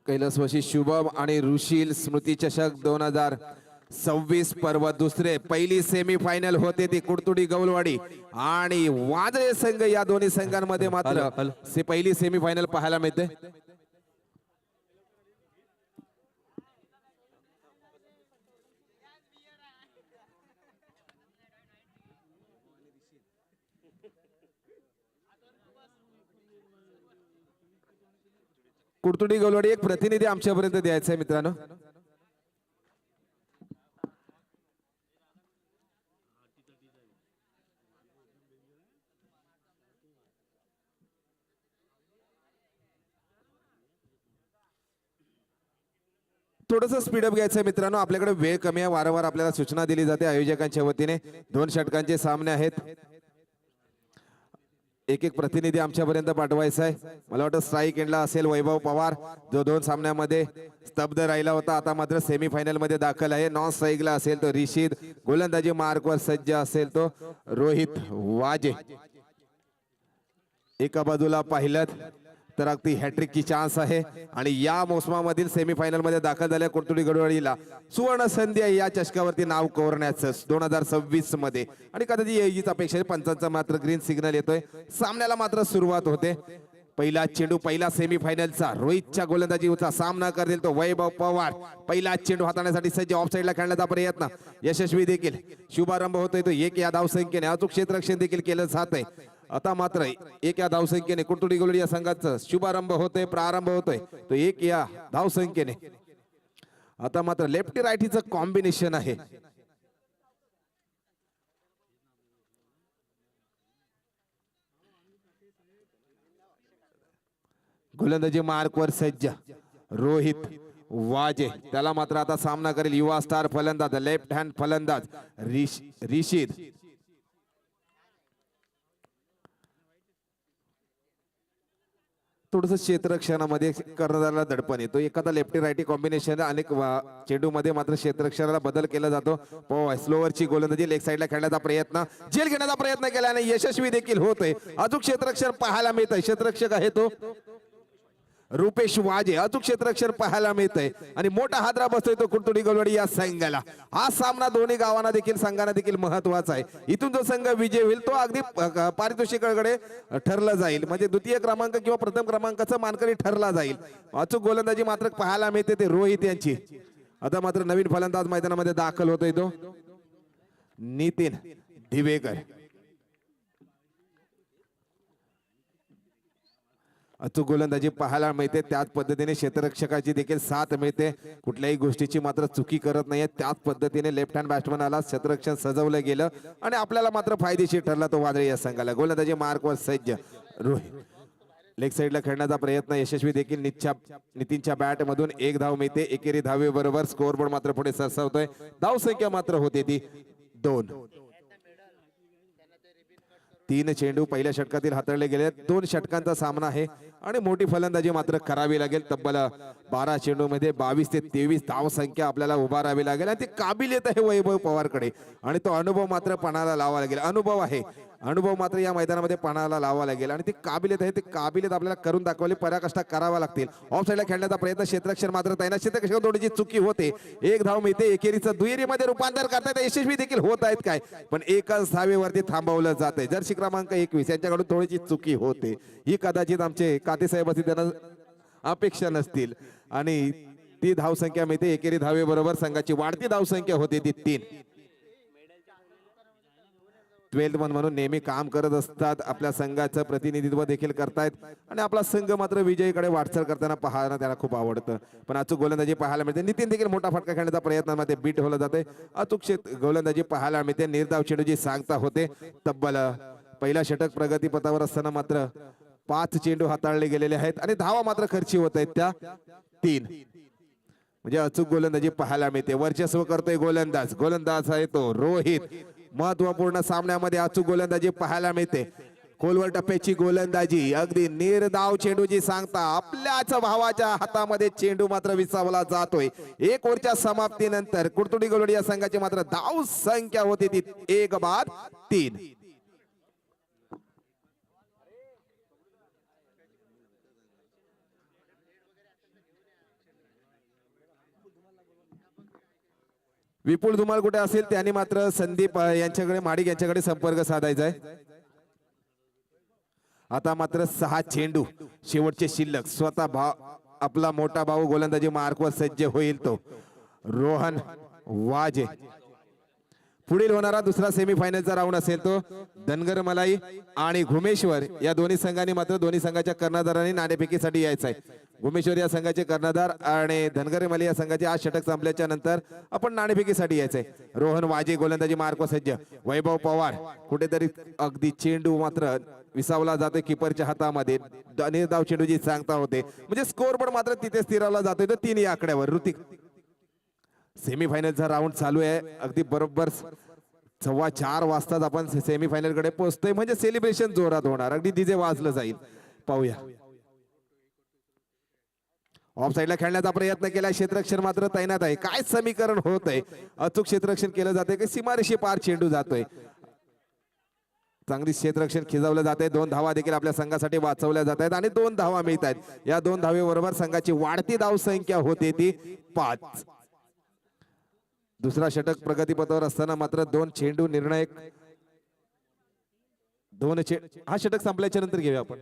कैलासवासी शुभम आणि ऋषील स्मृती चषक 2026 पर्व दुसरे पहिली सेमी फायनल होते ती कुडतुडी गौलवाडी आणि वादळे संघ या दोन्ही संघांमध्ये मात्र पहिली सेमी फायनल पाहायला मिळते। कुडतुडी गौलवाडी एक प्रतिनिधी आमच्यापर्यंत द्यायचा आहे मित्रांनो। थोडंसं स्पीडअप घ्यायचं आहे मित्रांनो, आपल्याकडे वेळ कमी आहे। वारंवार आपल्याला सूचना दिली जाते आयोजकांच्या वतीने। 2 षटकांचे सामने आहेत, एक एक प्रतिनिधी आमच्यापर्यंत पाठवायचा आहे। मला वाटतं स्ट्राईक एंडला असेल वैभव पवार, जो 2 सामन्यामध्ये स्तब्ध राहिला होता, आता मात्र सेमी फायनल मध्ये दाखल आहे। नॉन स्ट्राईकला असेल तो रिशीद, गोलंदाजी मार्कवर सज्ज असेल तो रोहित वाजे। एका बाजूला पाहिलं तर अगदी हॅट्रिकची चान्स आहे आणि या मोसमामधील सेमी फायनल मध्ये दाखल झाल्या कुडतुडी गौलवाडीला सुवर्ण संधी आहे या चषकावरती नाव कोरण्याचं 2026 मध्ये। आणि कदाचित याचीच अपेक्षा आहे, पंचांचा मात्र ग्रीन सिग्नल येतोय। सामन्याला मात्र सुरुवात होते। पहिला चेंडू, पहिला सेमी फायनलचा रोहितच्या गोलंदाजीचा सामना करतील तो वैभव पवार। पहिला चेंडू हाताळण्यासाठी सज्ज, ऑफ साइडला खेळण्याचा प्रयत्न यशस्वी देखील। शुभारंभ होतोय तो 1 या धावसंख्येने, अचूक क्षेत्ररक्षण देखील केलं जात आहे। आता मात्र 1 या धावसंख्येने कुडतुडी गौलवाडी या संघाचा शुभारंभ होतोय, प्रारंभ होतोय तो 1 या धावसंख्येने। आता मात्र लेफ्टी राईटीचं कॉम्बिनेशन आहे। गोलंदाजी मार्कवर सज्ज रोहित वाजे, त्याला मात्र आता सामना करेल युवा स्टार फलंदाज, लेफ्ट हँड फलंदाज रिशीद। थोडस क्षेत्ररक्षणामध्ये कर्णधाराला दडपण येतो, एखादा लेफ्टी राईटी कॉम्बिनेशन अनेक चेंडू मध्ये मात्र क्षेत्ररक्षणाला बदल केला जातो। स्लोवरची गोलंदाजी लेग साईडला खेळण्याचा प्रयत्न, झेल घेण्याचा प्रयत्न केल्याने यशस्वी देखील होतोय। अचूक क्षेत्ररक्षण पाहायला मिळतंय, क्षेत्ररक्षक आहे तो रुपेश वाजे, अचूक क्षेत्ररक्षण पाहायला मिळतंय आणि मोठा हादरा बसतोय तो कुडतुडी गौलवाडी या संघाला। हा सामना दोन्ही गावांना देखील, संघांना देखील महत्वाचा आहे। इथून जो संघ विजय होईल तो अगदी पारितोषिकाकडे ठरला जाईल, म्हणजे द्वितीय क्रमांक किंवा प्रथम क्रमांकाचा मानकरी ठरला जाईल। अचूक गोलंदाजी मात्र पाहायला मिळते ते रोहित यांची। आता मात्र नवीन फलंदाज मैदानामध्ये दाखल होतोय तो नितीन ढिवेकर। अचूक गोलंदाजी पाहायला मिळते, त्याच पद्धतीने क्षेत्ररक्षकाची देखील साथ मिळते, कुठल्याही गोष्टीची मात्र चुकी करत नाहीये। त्याच पद्धतीने लेफ्ट हँड बॅट्समनला क्षेत्ररक्षण सजवलं गेलं आणि आपल्याला मात्र फायदेशीर ठरला तो वादळी या संघाला। गोलंदाजी मार्कवर सज्ज रोहित, लेग साईडला खेळण्याचा प्रयत्न यशस्वी देखील। नितीनच्या बॅट मधून 1 धाव मिळते, एकेरी धावे बरोबर स्कोर बोर्ड मात्र पुढे सरसावतोय। धाव संख्या मात्र होते ती 2। 3 चेंडू पहिल्या षटकातील हाताळले गेले, 2 षटकांचा सामना आहे आणि मोठी फलंदाजी मात्र करावी लागेल। तब्बल 12 चेंडू मध्ये 22 ते 23 धाव संख्या आपल्याला उभारावी लागेल आणि ती काबिलियत आहे वैभव पवारकडे आणि तो अनुभव मात्र पणाला लावा लागेल। अनुभव आहे, अनुभव मात्र या मैदानामध्ये पणाला लावा लागेल आणि ती काबिलियत आहे, ती काबिलियत आपल्याला करून दाखवली, पराकाष्ठा करावा लागतील। ऑफ साइडला खेळण्याचा प्रयत्न, क्षेत्ररक्षण मात्र तैनात, क्षेत्ररक्षक थोडीशी चुकी होते। 1 धाव मिळते, एकेरीचं दुहेरीमध्ये रूपांतर करतायत, यशस्वी देखील होत आहेत काय, पण एकाच धावेवरती थांबवलं जाते। जर्सी क्रमांक 21 यांच्याकडून थोडीशी चुकी होते, ही कदाचित आमचे काते साहेब असतील त्यांना अपेक्षा नसतील आणि ती धाव संख्या मिळते। एकेरी धावे बरोबर संघाची वाढती धाव संख्या होते ती 3। 12th मन म्हणून नेहमी काम करत असतात, आपल्या संघाचं प्रतिनिधित्व देखील करतायत आणि आपला संघ मात्र विजयीकडे वाटचाल करताना पाहायला त्याला खूप आवडतं। पण अचूक गोलंदाजी पाहायला मिळते, नितीन देखील मोठा फटका खेळण्याचा प्रयत्नामध्ये बीट होलं जाते। अचूक गोलंदाजी पाहायला मिळते, निर्धाव चेंडूची सांगता होते। तब्बल पहिला षटक प्रगतीपथावर असताना मात्र 5 चेंडू हाताळले गेलेले आहेत आणि धावा मात्र खर्ची होत आहेत त्या 3। म्हणजे अचूक गोलंदाजी पाहायला मिळते. वर्चस्व करतोय गोलंदाज, गोलंदाज आहे तो रोहित. महत्वपूर्ण सामन्यामध्ये अचूक गोलंदाजी पाहायला मिळते. खोलवर टप्प्याची गोलंदाजी, अगदी निर्धाव चेंडूची सांगता. आपल्याच भावाच्या हातामध्ये चेंडू मात्र विसावला जातोय. एक ओव्हरच्या समाप्तीनंतर कुर्तुडी गोलवडी या संघाची मात्र धाव संख्या होती ती 1-3. विपुल धुमाळ कुठे असेल त्यांनी मात्र संदीप यांच्याकडे, माडिक यांच्याकडे संपर्क साधायचा आहे. आता मात्र 6 चेंडू शेवटचे शिल्लक. स्वतः आपला मोठा भाऊ गोलंदाजी मार्कवर सज्ज होईल तो रोहन वाजे. पुढील होणारा दुसरा सेमीफायनलचा राऊंड असेल तो धनगर मलाई आणि घुमेश्वर या दोन्ही संघांनी मात्र दोन्ही संघाच्या कर्णधारांनी नाणेफेकीसाठी यायचं आहे. घुमेश्वर या संघाचे कर्णधार आणि धनगर मलाई या संघाचे आज षटक संपल्याच्या नंतर आपण नाणेफेकीसाठी यायचंय. रोहन वाजे गोलंदाजी मार्क सज्ज. वैभव पवार कुठेतरी अगदी चेंडू मात्र विसावला जातोय किपरच्या हातामध्ये. निर्धाव चेंडूची सांगता होते, म्हणजे स्कोर पण मात्र तिथे स्थिरावला जातोय तो 3 या आकड्यावर. ऋतिक, सेमीफायनलचा राऊंड चालू आहे. अगदी बरोबर 4:15 वाजताच आपण सेमीफायनल कडे पोहोचतोय, म्हणजे सेलिब्रेशन जोरात होणार. अगदी डीजे वाजलं जाईल. पाहूया. ऑफ साईडला खेळण्याचा प्रयत्न केला. क्षेत्ररक्षण मात्र तैनात आहे. काय समीकरण होत आहे. अचूक क्षेत्ररक्षण केलं जाते की सीमारेषे पार चेंडू जातोय. चांगली क्षेत्ररक्षण खिजवलं जाते. 2 धावा देखील आपल्या संघासाठी वाचवल्या जात आहेत आणि 2 धावा मिळत आहेत. या 2 धावेबरोबर संघाची वाढती धाव संख्या होते ती 5. दुसरा षटक प्रगतीपथावर असताना मात्र 2 चेंडू निर्णायक. हा षटक संपल्याच्या नंतर घेऊया आपण.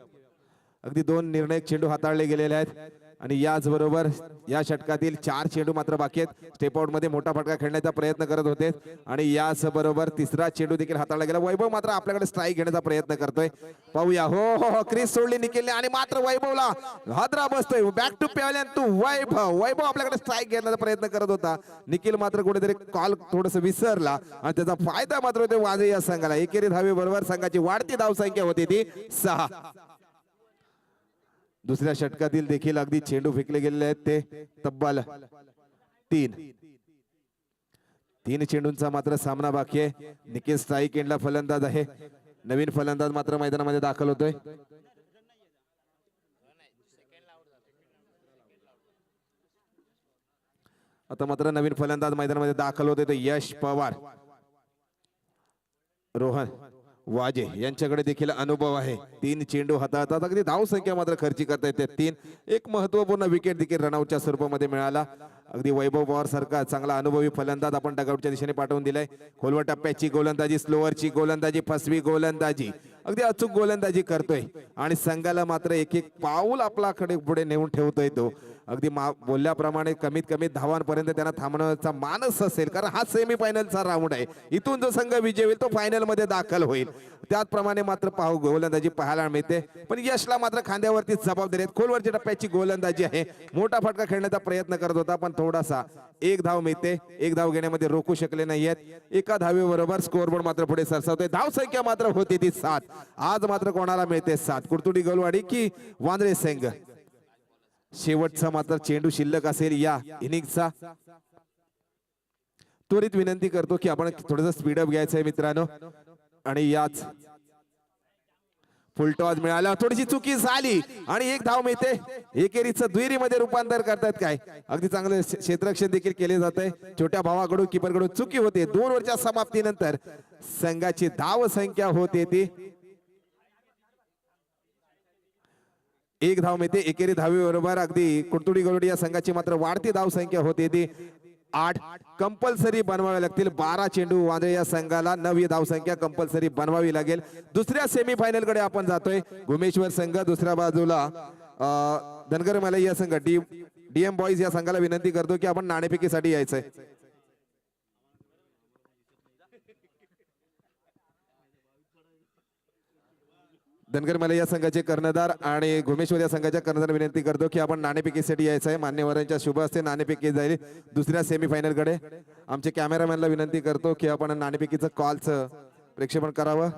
अगदी 2 निर्णायक चेंडू हाताळले गेलेले आहेत आणि याचबरोबर या षटकातील 4 चेंडू मात्र बाकी आहेत. स्टेप आउट मध्ये मोठा फटका खेळण्याचा प्रयत्न करत होते आणि याचबरोबर तिसरा चेंडू देखील हाताळला गेला. वैभव मात्र आपल्याकडे स्ट्राईक घेण्याचा प्रयत्न करतोय. पाहूया. हो, क्रीज सोडली निखिलने आणि मात्र वैभवला हादरा बसतोय. बॅक टू पॅव्हलियन टू वैभव आपल्याकडे स्ट्राईक घेण्याचा प्रयत्न करत होता. निखिल मात्र कुठेतरी कॉल थोडस विसरला आणि त्याचा फायदा मात्र होते वाजे या संघाला. एकेरी धावे बरोबर संघाची वाढती धाव संख्या होती ती 6. दुसऱ्या षटकातील देखील अगदी चेंडू फेकले गेलेले आहेत ते तब्बल 3 चेंडूंचा मात्र सामना बाकी आहे. निखिल स्ट्राईक एंडला फलंदाज आहे. नवीन फलंदाज मात्र मैदानामध्ये दाखल होतोय. आता मात्र नवीन फलंदाज मैदानामध्ये दाखल होते ते यश पवार. रोहन वाजे यांच्याकडे देखील अनुभव आहे. 3 चेंडू हाताळतात. अगदी धाव संख्या मात्र खर्ची करता येते 3. एक महत्वपूर्ण विकेट देखील रनआउटच्या स्वरूपामध्ये मिळाला. अगदी वैभव पवार सारखा चांगला अनुभवी फलंदाज आपण डगआउटच्या दिशेने पाठवून दिलाय. खोलवर टप्प्याची गोलंदाजी, स्लोअरची गोलंदाजी, फसवी गोलंदाजी, अगदी अचूक गोलंदाजी करतोय आणि संघाला मात्र एक पाऊल आपल्याकडे पुढे नेऊन ठेवतोय तो. अगदी बोलल्याप्रमाणे कमीत कमी धावांपर्यंत त्यांना थांबण्याचा मानस असेल, कारण हा सेमीफायनलचा राऊंड आहे. इथून जो संघ विजय होईल तो फायनल मध्ये दाखल होईल. त्याचप्रमाणे मात्र गोलंदाजी पाहायला मिळते, पण यशला मात्र खांद्यावरती जबाबदारी आहे. खोलवरच्या टप्प्याची गोलंदाजी आहे. मोठा फटका खेळण्याचा प्रयत्न करत होता, पण थोडासा 1 धाव मिळते. 1 धाव घेण्यामध्ये रोखू शकले नाहीयेत. एका धावेबरोबर स्कोरबोर्ड मात्र पुढे सरसावतोय. धाव संख्या मात्र होती ती 7. आज मात्र कोणाला मिळते 7? कुर्तुडी गोलवाडी की वांद्रे संघ? शेवटचा मात्र चेंडू शिल्लक असेल या इनिंगचा. त्वरित विनंती करतो की आपण थोडंसं स्पीडअप घ्यायचं आहे मित्रांनो. आणि याच फुलटॉस मिळाला, थोडीशी चुकी झाली आणि 1 धाव मिळते. एकेरीचं दुहेरीमध्ये रूपांतर करतात काय. अगदी चांगलं क्षेत्ररक्षण देखील केले जात आहे. छोट्या भावाकडून किपरकडून चुकी होते. 2 ओव्हरच्या समाप्तीनंतर संघाची धाव संख्या होते ती 1 धाव मिळते. एकेरी धावी बरोबर अगदी कुर्तुडी गोलवडी या संघाची मात्र वाढती धाव संख्या होते ती 8. कंपल्सरी बनवावे लागतील 12 चेंडू वांद्रे या संघाला. 9 धाव संख्या कंपल्सरी बनवावी लागेल. दुसऱ्या सेमीफायनल कडे आपण जातोय. घुमेश्वर संघ, दुसऱ्या बाजूला धनगर मलाई या संघ. डीएम बॉईज या संघाला विनंती करतो की आपण नाणेफेकीसाठी यायचंय. धनगर मलाई या संघाचे कर्णधार आणि घुमेश्वर या संघाच्या कर्णधार विनंती करतो की आपण नाणेफेकीसाठी यायचं आहे. मान्यवरांच्या शुभ हस्ते नाणेफेकी जाईल दुसऱ्या सेमीफायनल कडे. आमचे कॅमेरामॅनला विनंती करतो की आपण नाणेफेकीचं कॉलचं प्रेक्षेपण करावं.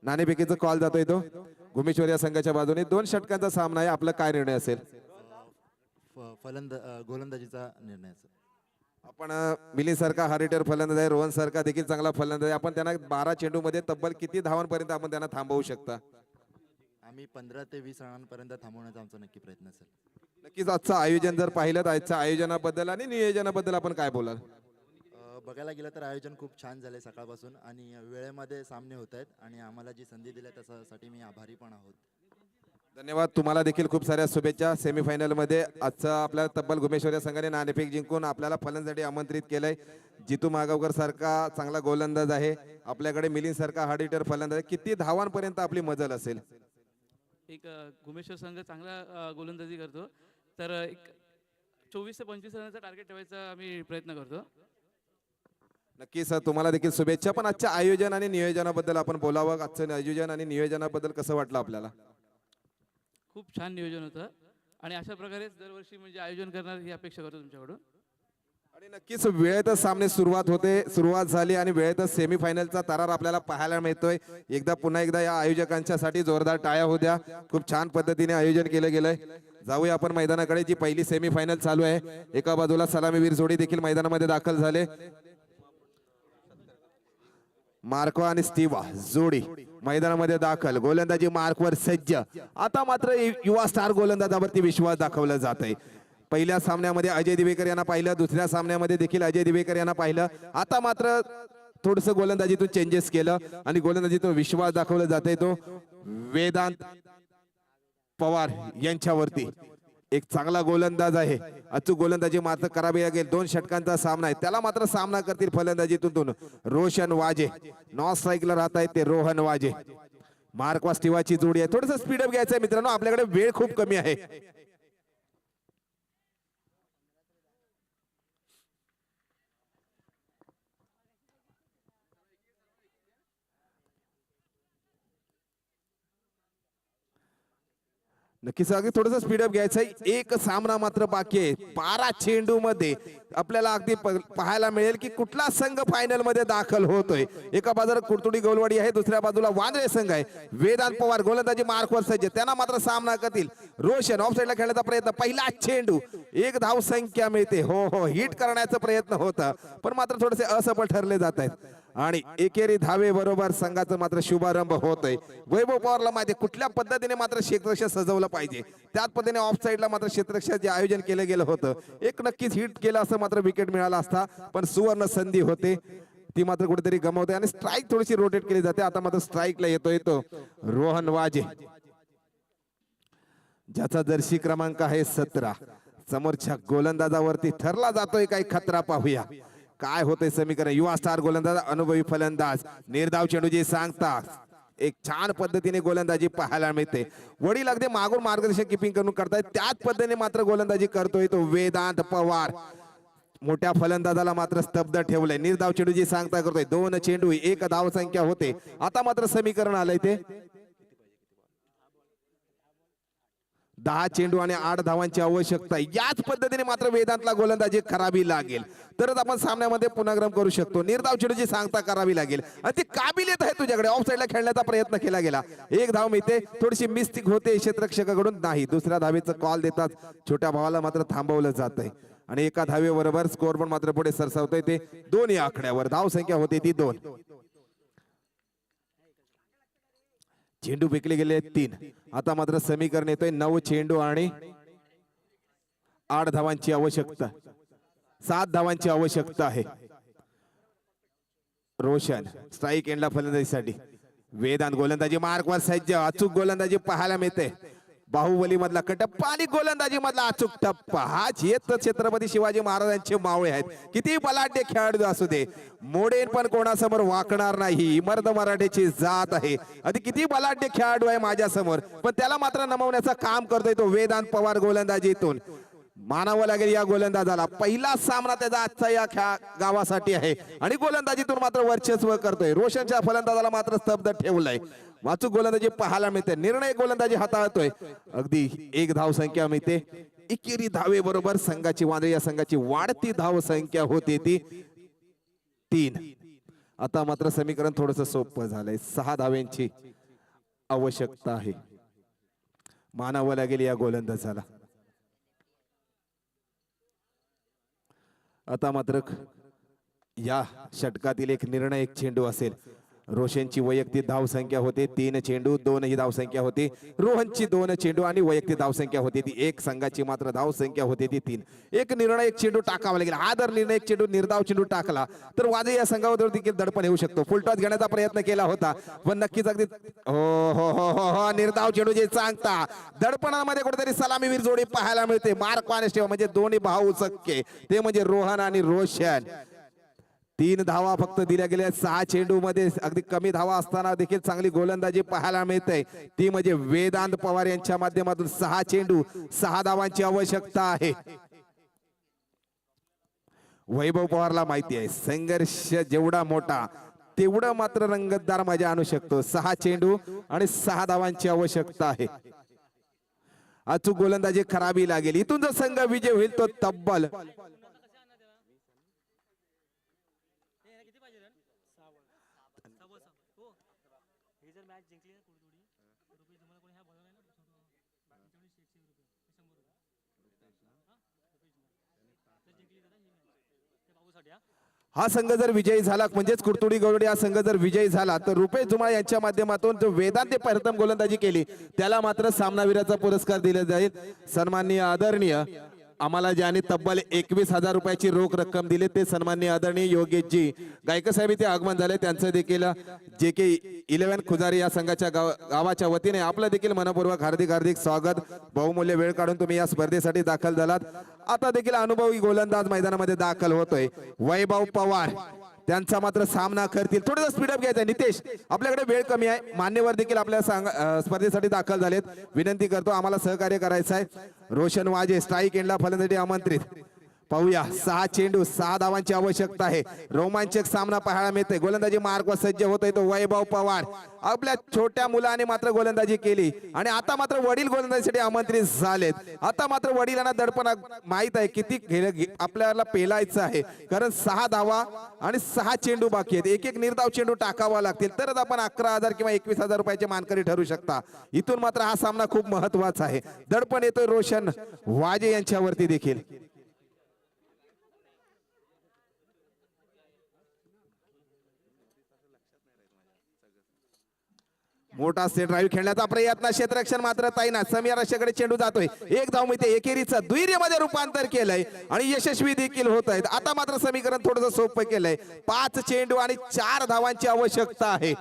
नाणेफेकीचं कॉल जातोय तो घुमेश्वर या संघाच्या बाजूने. 2 षटकांचा सामना आहे. आपला काय निर्णय असेल? गोलंदाजीचा निर्णय सर. आपण मिलिंद सारखा हार्ड हिटर फलंदाज आहे, रोहन सारखा देखील चांगला फलंदाज आहे. आपण त्यांना 12 चेंडूमध्ये तब्बल किती धावांपर्यंत आपण त्यांना थांबवू शकता? आम्ही 15 ते 20 रनांपर्यंत थांबवण्याचा आमचा नक्की प्रयत्न असेल. नक्कीच आजचं आयोजन जर पाहिलं तर आजच्या आयोजनाबद्दल आणि नियोजनाबद्दल आपण काय बोलाल? बघायला गेलं तर आयोजन खूप छान झाले सकाळपासून आणि वेळेमध्ये सामने होत आहेत आणि आम्हाला जी संधी दिली त्यासाठी मी आभारी पण आहोत. धन्यवाद. तुम्हाला देखील खूप साऱ्या शुभेच्छा. सेमीफायनल मध्ये आजचा आपल्या तब्बल घुमेश्वर या संघाने नाणेफेक जिंकून आपल्याला फलंदाजीसाठी आमंत्रित केलंय. जितू मागावकर सारखा चांगला गोलंदाज आहे, आपल्याकडे मिलिंद सारखा हार्ड हिटर फलंदाज आहे. किती धावांपर्यंत आपली मजल असेल? एक घुमेश्वर संघ चांगला गोलंदाजी करतो, तर एक 24 ते 25 रनाचा टार्गेट ठेवायचा आम्ही प्रयत्न करतो. नक्की सर, तुम्हाला देखील शुभेच्छा. पण आजच्या आयोजन आणि नियोजनाबद्दल आपण बोलावं. आजचं आयोजन आणि नियोजनाबद्दल कसं वाटलं आपल्याला? खूप छान नियोजन होतं आणि अशा प्रकारेच दरवर्षी म्हणजे आयोजन करणार ही अपेक्षा करतो तुमच्याकडून. आणि नक्कीच वेळेतच सामने सुरुवात झाली आणि वेळेतच सेमीफायनलचा तरार आपल्याला पाहायला मिळतोय. पुन्हा एकदा या आयोजकांच्यासाठी जोरदार टाळ्या होऊ द्या. खूप छान पद्धतीने आयोजन केलं गेलंय. जाऊया आपण मैदानाकडे. जी पहिली सेमीफायनल चालू आहे, एका बाजूला सलामीवीर जोडी देखील मैदानामध्ये दाखल झाले. मार्को आणि स्टीवा जोडी मैदानामध्ये दाखल. गोलंदाजी मार्कवर सज्ज. आता मात्र युवा स्टार गोलंदाजावरती विश्वास दाखवला जात आहे. पहिल्या सामन्यामध्ये अजय दिवेकर यांना पाहिलं, दुसऱ्या सामन्यामध्ये देखील अजय दिवेकर यांना पाहिलं. आता मात्र थोडस गोलंदाजीतून चेंजेस केलं आणि गोलंदाजीतून विश्वास दाखवला जाते तो वेदांत पवार यांच्यावरती. एक चांगला गोलंदाज आहे, अचूक गोलंदाजी मात्र करावी लागेल. 2 षटकांचा सामना आहे, त्याला मात्र सामना करतील फलंदाजीतून रोशन वाजे. नॉन स्ट्राईकला राहत आहेत ते रोहन वाजे. मार्कवा स्टीवाची जोडी आहे. थोडस स्पीडअप घ्यायचं आहे मित्रांनो, आपल्याकडे वेळ खूप कमी आहे. नक्कीच अगदी थोडंसं स्पीडअप घ्यायचं आहे. एक सामना मात्र बाकी आहे. 12 चेंडू मध्ये आपल्याला अगदी पाहायला मिळेल की कुठला संघ फायनल मध्ये दाखल होतोय. एका बाजूला कुर्तुडी गोलवाडी आहे, दुसऱ्या बाजूला वांद्रे संघ आहे. वेदांत पवार गोलंदाजी मार्कवर सज्ज, त्यांना मात्र सामना करतील रोशन. ऑफ साईडला खेळण्याचा प्रयत्न, पहिला चेंडू, 1 धाव संख्या मिळते. हो हिट करण्याचा प्रयत्न होता, पण मात्र थोडेसे असफल ठरले जात आहेत आणि एकेरी धावे बरोबर संघाचा मात्र शुभारंभ होतोय. वैभव पवारला माहिती कुठल्या पद्धतीने मात्र क्षेत्ररक्षण सजवलं पाहिजे, त्याच पद्धतीने ऑफ साईडला मात्र क्षेत्ररक्षण जे आयोजन केलं गेलं होतं, एक नक्कीच हिट केलं असं मात्र विकेट मिळाला असता, पण सुवर्ण संधी होते ती मात्र कुठेतरी गमावते आणि स्ट्राईक थोडीशी रोटेट केली जाते. आता मात्र स्ट्राईकला येतो रोहन वाजे, ज्याचा जर्सी क्रमांक आहे 17. समोरच्या गोलंदाजावरती ठरला जातोय काही खतरा, पाहूया काय होतंय समीकरण. युवा स्टार गोलंदाज, अनुभवी फलंदाज, निर्धाव चेंडू जे सांगतात, एक छान पद्धतीने गोलंदाजी पाहायला मिळते. वडील अगदी मागून मार्गदर्शन किपिंग करून करतायत, त्याच पद्धतीने मात्र गोलंदाजी करतोय तो वेदांत पवार. मोठ्या फलंदाजाला मात्र स्तब्ध ठेवलंय. निर्धाव चेंडू जे सांगता करतोय. 2 चेंडू 1 धाव संख्या होते. आता मात्र समीकरण आलंय ते 10 चेंडू आणि 8 धावांची आवश्यकता. याच पद्धतीने मात्र वेदांतला गोलंदाजी करावी लागेल, तरच आपण सामन्यामध्ये पुनर्गम करू शकतो. निर्धाव चेंडूची सांगता करावी लागेल आणि ती काबिलियत आहे तुझ्याकडे. ऑफ साईडला खेळण्याचा प्रयत्न केला गेला, 1 धाव मिळते. थोडीशी मिस्टेक होते क्षेत्ररक्षकाकडून, नाही दुसऱ्या धावेचं कॉल देतात. छोट्या भावाला मात्र थांबवलं जात आहे आणि एका धावेबरोबर स्कोर पण मात्र पुढे सरसावतोय ते 2 आकड्यावर. धाव संख्या होते ती 2. चेंडू फेकले गेले 3. आता मात्र समीकरण येतोय 9 चेंडू आणि 8 धावांची आवश्यकता, 7 धावांची आवश्यकता आहे. रोशन स्ट्राईक एंडला फलंदाजीसाठी. वेदांत गोलंदाजी मार्कवर सज्ज, अचूक गोलंदाजी पाहायला मिळते. बाहुबली मधला कटप्पा आणि गोलंदाजी मधला अचूक टप्पा. हाच येत छत्रपती शिवाजी महाराजांचे मावळे आहेत. किती बलाढ्य खेळाडू असू दे, मोडेन पण कोणासमोर वाकणार नाही. मर्द मराठीची जात आहे. आधी किती बलाढ्य खेळाडू आहे माझ्या समोर, पण त्याला मात्र नमवण्याचं काम करतोय तो वेदांत पवार गोलंदाजीतून. मानावं लागेल या गोलंदाजाला. पहिला सामना त्याचा आजचा या गावासाठी आहे आणि गोलंदाजीतून मात्र वर्चस्व करतोय. रोशनच्या फलंदाजाला मात्र स्तब्ध ठेवलंय. वाचूक गोलंदाजी पाहायला मिळते. निर्णय गोलंदाजी हाताळतोय. अगदी 1 धाव संख्या मिळते. एकेरी धावे बरोबर संघाची वांद्रे या संघाची वाढती धाव संख्या होते ती 3. आता मात्र समीकरण थोडस सोपं झालंय. 6 धाव्यांची आवश्यकता आहे. मानावं लागेल या गोलंदाजाला. आता मात्र या षटकातील एक निर्णायक चेंडू असेल. रोशनची वैयक्तिक धावसंख्या होते 3 चेंडू, 2 ही धावसंख्या होती. रोहनची 2 चेंडू आणि वैयक्तिक धावसंख्या होती ती 1. संघाची मात्र धावसंख्या होती ती 3. एक निर्णायक चेंडू टाकावा लागेल. हा जर निर्णायक चेंडू निर्धाव चेंडू टाकला तर वाजे या संघावर देखील दडपण येऊ शकतो. फुलटॉस घेण्याचा प्रयत्न केला होता पण नक्कीच अगदी हो निर्धाव चेंडू जे सांगता दडपणामध्ये कुठेतरी सलामीवीर जोडी पाहायला मिळते. मार्क कॉन्स्टेबल म्हणजे दोन्ही भाऊ सख्खे ते म्हणजे रोहन आणि रोशन. 3 धावा फक्त दिल्या गेल्या 6 चेंडू मध्ये. अगदी कमी धावा असताना देखील चांगली गोलंदाजी पाहायला मिळते. ती म्हणजे वेदांत पवार यांच्या माध्यमातून 6 चेंडू 6 धावांची आवश्यकता आहे. वैभव पवारला माहिती आहे संघर्ष जेवढा मोठा तेवढं मात्र रंगतदार मजा आणू शकतो. 6 चेंडू आणि 6 धावांची आवश्यकता आहे. अचूक गोलंदाजी करावी लागेल. इथून जर संघ विजय होईल तो तब्बल हा संघ जर विजयी झाला म्हणजेच कुर्तुडी गवळी हा संघ जर विजयी झाला तर रुपेश धुमाळ यांच्या माध्यमातून जो वेदांत प्रथम गोलंदाजी केली त्याला मात्र सामनावीराचा पुरस्कार दिला जाईल. सन्माननीय आदरणीय आम्हाला ज्याने तब्बल 21,000 रुपयाची रोख रक्कम दिली ते सन्माननीय आदरणीय योगेशजी गायकर साहेब इथे आगमन झाले. त्यांचं देखील जे के 11 खुजारी या संघाच्या गावाच्या वतीने आपलं देखील मनपूर्वक हार्दिक स्वागत. बहुमूल्य वेळ काढून तुम्ही या स्पर्धेसाठी दाखल झालात. आता देखील अनुभवी गोलंदाज मैदानामध्ये दाखल होतोय. वैभव पवार त्यांचा मात्र सामना करतील. थोडंसं स्पीडअप घ्यायचं. नितेश आपल्याकडे वेळ कमी आहे. मान्यवर देखील आपल्या स्पर्धेसाठी दाखल झालेत. विनंती करतो आम्हाला सहकार्य करायचं आहे. रोशन वाजे स्ट्राईक एंडला फलंदाजी आमंत्रित. पाहूया 6 चेंडू 6 धावांची आवश्यकता आहे. रोमांचक सामना पाहायला मिळते. गोलंदाजी मार्गवर सज्ज होतोय तो वैभव पवार. आपल्या छोट्या मुलाने मात्र गोलंदाजी केली आणि आता मात्र वडील गोलंदाजीसाठी आमंत्रित झालेत. आता मात्र वडिलांना दडपण माहित आहे किती आपल्याला पेलायचं आहे कारण 6 धावा आणि 6 चेंडू बाकी आहेत. एक निर्धाव चेंडू टाकावा लागतील तरच आपण 11,000 किंवा 21,000 रुपयाचे मानकरी ठरू शकता. इथून मात्र हा सामना खूप महत्वाचा आहे. दडपण येतोय रोशन वाजे यांच्यावरती देखील. मोठा सेट ड्राईव्ह खेळण्याचा प्रयत्न. क्षेत्ररक्षण मात्र तैनात. समीर रक्षकाकडे चेंडू जातोय. 1 धाव मिळते. एकेरीचं दुहेरीमध्ये रूपांतर केलंय आणि यशस्वी देखील होत आहेत. आता मात्र समीकरण थोडंसं सोपं केलंय. 5 चेंडू आणि 4 धावांची आवश्यकता आहे.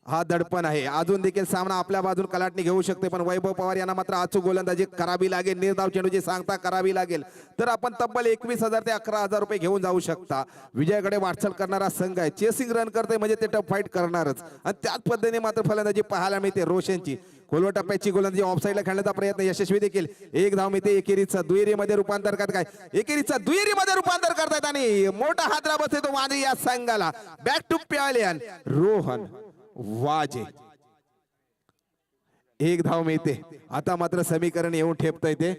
हा दडपण आहे. अजून देखील सामना आपल्या बाजून कलाटणी घेऊ शकते पण वैभव पवार यांना मात्र अचूक गोलंदाजी करावी लागेल. निर्धाव चेंडूची सांगता करावी लागेल तर आपण तब्बल 21,000 ते 11,000 रुपये घेऊन जाऊ शकता. विजयाकडे वाटचाल करणारा संघ आहे. चेसिंग रन करते म्हणजे ते टफ फाईट करणारच आणि त्याच पद्धतीने मात्र फलंदाजी पाहायला मिळते रोशनची. खोलवर टप्प्याची गोलंदाजी ऑफसाईडला खेळण्याचा प्रयत्न यशस्वी देखील. 1 धाव मिळते. एकेरीचं दुहेरीमध्ये रूपांतर करत काय एकेरीचं दुहेरीमध्ये रूपांतर करतायत आणि मोठा हादरा बसतो तो वाजे या संघाला. बॅक टू पॅव्हलियन रोहन वाजे. 1 धाव मिळते. आता मात्र समीकरण येऊन ठेपता येते.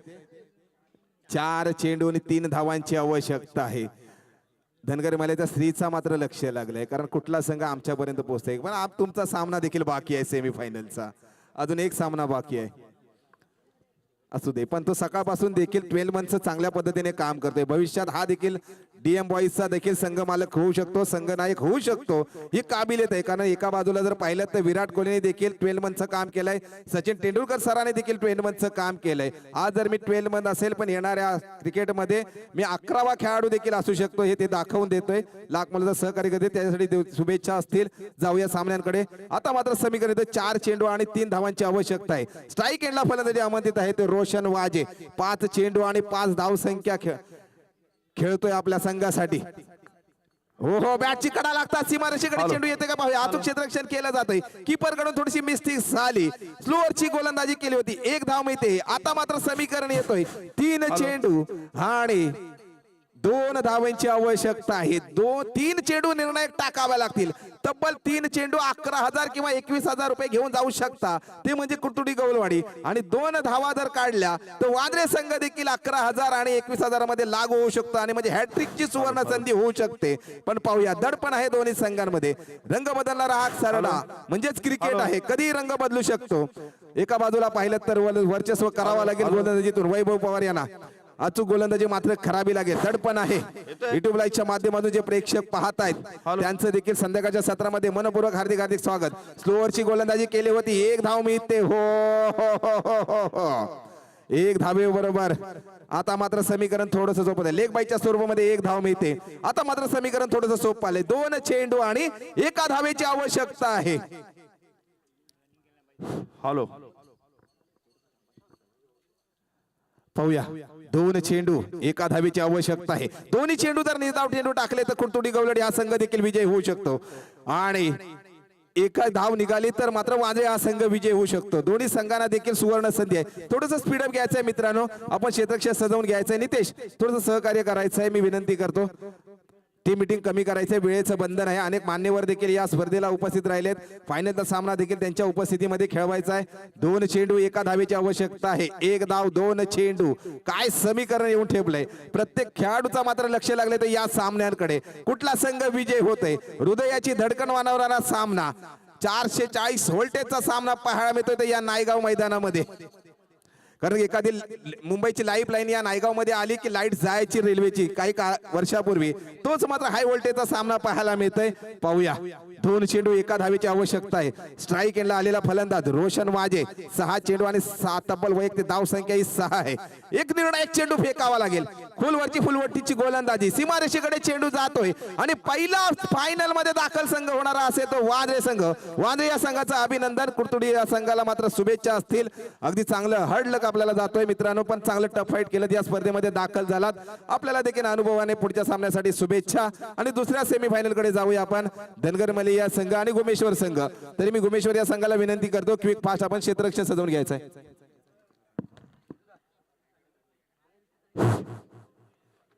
4 चेंडू आणि 3 धावांची आवश्यकता आहे. धनगर मालेचा स्त्रीचा मात्र लक्ष लागलंय कारण कुठला संघ आमच्यापर्यंत पोहोचतोय पण तुमचा सामना देखील बाकी आहे. सेमीफायनलचा अजून एक सामना बाकी आहे. असू दे पण तो सकाळपासून देखील 12 मंथचं चांगल्या पद्धतीने काम करतोय. भविष्यात हा देखील डीएम बॉईजचा देखील संघ मालक होऊ शकतो. संघनायक होऊ शकतो. ही काबिलियत आहे कारण एका बाजूला जर पाहिलं तर विराट कोहलीने देखील 12 मंथचं काम केलंय. सचिन तेंडुलकर सरांनी देखील 12 मंथचं काम केलंय. आज जर मी 12 मंथ असेल पण येणाऱ्या क्रिकेटमध्ये मी 11वा खेळाडू देखील असू शकतो हे ते दाखवून देतोय. लाख मला सहकार्य करते त्याच्यासाठी शुभेच्छा असतील. जाऊया सामन्यांकडे. आता मात्र समीकरण येतं 4 चेंडू आणि 3 धावांची आवश्यकता आहे. स्ट्राईक एंडला फलंदाजी आमंत्रित आहे ते रोशन वाजे. 5 चेंडू आणि 5 धाव संख्या खेळतोय आपल्या संघासाठी. हो बॅटची कडा लागतात. सीमारेषेकडे चेंडू येते का पाहूया. अचूक क्षेत्ररक्षण केलं जातंय. कीपर कडून थोडीशी मिस्टेक झाली. स्लोअरची गोलंदाजी केली होती. 1 धाव मिळते. आता मात्र समीकरण येतोय 3 चेंडू आणि 2 धावांची आवश्यकता आहे. 3 चेंडू निर्णायक टाकावे लागतील. तब्बल 3 चेंडू 11,000 किंवा 21,000 रुपये घेऊन जाऊ शकता. ते म्हणजे कुर्तुडी गवलवाडी आणि 2 धावा जर काढल्या तर वांद्रे संघ देखील 11,000 आणि 21,000 मध्ये लागू होऊ शकतो आणि म्हणजे हॅट्रिकची सुवर्ण संधी होऊ शकते. पण पाहूया दडपण आहे दोन्ही संघांमध्ये. रंग बदलणारा हा सरडा म्हणजेच क्रिकेट आहे. कधी रंग बदलू शकतो. एका बाजूला पाहिलं तर वर्चस्व करावं लागेल गोलंदाजीतून वैभव पवार यांना. अचूक गोलंदाजी मात्र खराबी लागेल. दडपण आहे युट्यूब लाईव्हच्या माध्यमातून जे प्रेक्षक पाहत आहेत त्यांचं देखील संध्याकाळच्या सत्रामध्ये मनपूर्वक हार्दिक हार्दिक स्वागत. स्लोअरची गोलंदाजी केली होती, 1 धाव मिळते. हो हो हो हो हो 1 धावे बरोबर. आता मात्र समीकरण थोडंसं सोपं आहे. लेग बाईच्या स्वरूपामध्ये 1 धाव मिळते. आता मात्र समीकरण थोडंसं सोपं आले. 2 चेंडू आणि 1 धावेची आवश्यकता आहे. हॅलो पाहूया 2 चेंडू 1 धावेची आवश्यकता आहे. दोन्ही चेंडू जर निर्धाव चेंडू टाकले तर कुरतुडी गवलडी हा संघ देखील विजय होऊ शकतो आणि 1 धाव निघाली तर मात्र वांद्रे हा संघ विजय होऊ शकतो. दोन्ही संघांना देखील सुवर्ण संधी आहे. थोडंसं स्पीडअप घ्यायचं आहे मित्रांनो. आपण क्षेत्रक्षेत्र सजवून घ्यायचंय. नितेश थोडंसं सहकार्य करायचं आहे, मी विनंती करतो. टीम मीटिंग कमी करायचं, वेळेचं बंधन आहे. अनेक मान्यवर देखील या स्पर्धेला उपस्थित राहिलेत. फायनलचा सामना देखील त्यांच्या उपस्थितीमध्ये खेळवायचा आहे. 2 चेंडू 1 धावेची आवश्यकता आहे. 1 धाव 2 चेंडू. काय समीकरण येऊन ठेवलंय. प्रत्येक खेळाडूचा मात्र लक्ष लागले तर या सामन्यांकडे कुठला संघ विजय होतोय. हृदयाची धडकन वाढवणारा सामना, 440 व्होल्टेजचा सामना पाहायला मिळतोय या नायगाव मैदानामध्ये. कारण एखादी मुंबईची लाईफ लाईन या नायगाव मध्ये आली की लाईट जायची रेल्वेची काही वर्षापूर्वी, तोच मात्र हाय व्होल्टेजचा सामना पाहायला मिळतोय. पाहूया 2 चेंडू 1 धावेची आवश्यकता आहे. स्ट्राईक एंडला आलेला फलंदाज रोशन वाजे. 6 चेंडू आणि 7 तब्बल वैयक्तिक धाव संख्या ही 6 आहे. एक निर्णायक चेंडू फेकावा लागेल. फुलवरची फुलवट्टीची गोलंदाजी, सीमारेषेकडे चेंडू जातोय आणि पहिला फायनल मध्ये दाखल संघ होणारा असेल तो वांद्रे संघ. वांद्रे या संघाचं अभिनंदन. कुरतुडी या संघाला मात्र शुभेच्छा असतील. अगदी चांगलं हडलक आपल्याला जातोय मित्रांनो, पण चांगलं टफ फाईट केलं, या स्पर्धेमध्ये दाखल झालात. आपल्याला देखील अनुभवाने पुढच्या सामन्यासाठी शुभेच्छा. आणि दुसऱ्या सेमीफायनल कडे जाऊया आपण. धनगर मलिया संघ आणि गुमेश्वर संघ. तरी मी गुमेश्वर या संघाला विनंती करतो, क्विक फास्ट आपण क्षेत्ररक्षण सजवून घ्यायचंय.